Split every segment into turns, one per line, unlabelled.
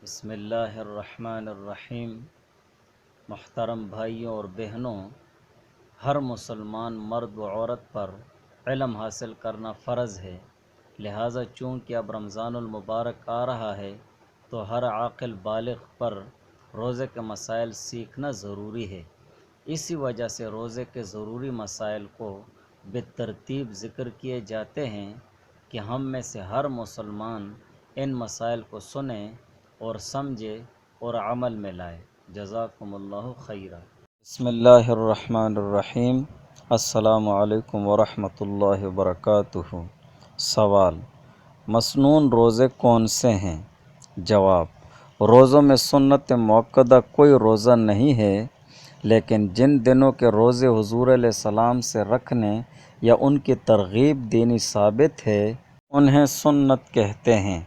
بسم اللہ الرحمن الرحیم۔ محترم بھائیوں اور بہنوں، ہر مسلمان مرد و عورت پر علم حاصل کرنا فرض ہے، لہٰذا چونکہ اب رمضان المبارک آ رہا ہے تو ہر عاقل بالغ پر روزے کے مسائل سیکھنا ضروری ہے۔ اسی وجہ سے روزے کے ضروری مسائل کو بالترتیب ذکر کیے جاتے ہیں کہ ہم میں سے ہر مسلمان ان مسائل کو سنے اور سمجھے اور عمل میں لائے۔ جزاکم اللہ خیرا۔ بسم اللہ الرحمن الرحیم۔ السلام علیکم ورحمۃ اللہ وبرکاتہ۔ سوال: مسنون روزے کون سے ہیں؟ جواب: روزوں میں سنت موقدہ کوئی روزہ نہیں ہے، لیکن جن دنوں کے روزے حضور علیہ السلام سے رکھنے یا ان کی ترغیب دینی ثابت ہے انہیں سنت کہتے ہیں۔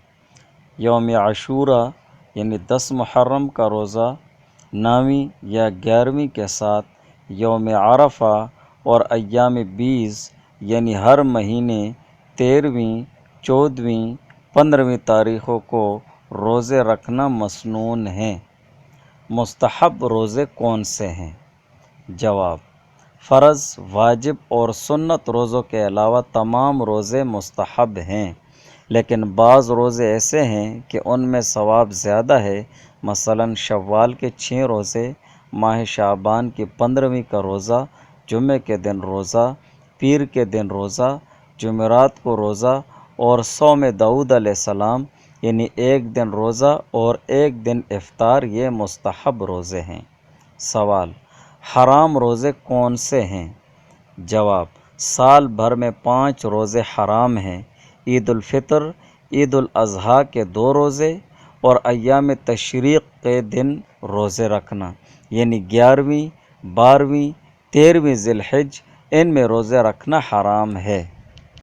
یوم عاشوراء یعنی 10 محرم کا روزہ 9ویں یا 11ویں کے ساتھ، یوم عرفہ اور ایام بیض یعنی ہر مہینے 13ویں، 14ویں، 15ویں تاریخوں کو روزے رکھنا مسنون ہیں۔ مستحب روزے کون سے ہیں؟ جواب: فرض، واجب اور سنت روزوں کے علاوہ تمام روزے مستحب ہیں، لیکن بعض روزے ایسے ہیں کہ ان میں ثواب زیادہ ہے۔ مثلاً شوال کے 6 روزے، ماہ شعبان کی 15ویں کا روزہ، جمعہ کے دن روزہ، پیر کے دن روزہ، جمعرات کو روزہ اور صوم داؤد علیہ السلام یعنی ایک دن روزہ اور ایک دن افطار، یہ مستحب روزے ہیں۔ سوال: حرام روزے کون سے ہیں؟ جواب: سال بھر میں 5 روزے حرام ہیں۔ عید الفطر، عید الاضحیٰ کے 2 روزے اور ایام تشریق کے دن روزے رکھنا، یعنی 11ویں، 12ویں، 13ویں ذی الحجہ، ان میں روزے رکھنا حرام ہے۔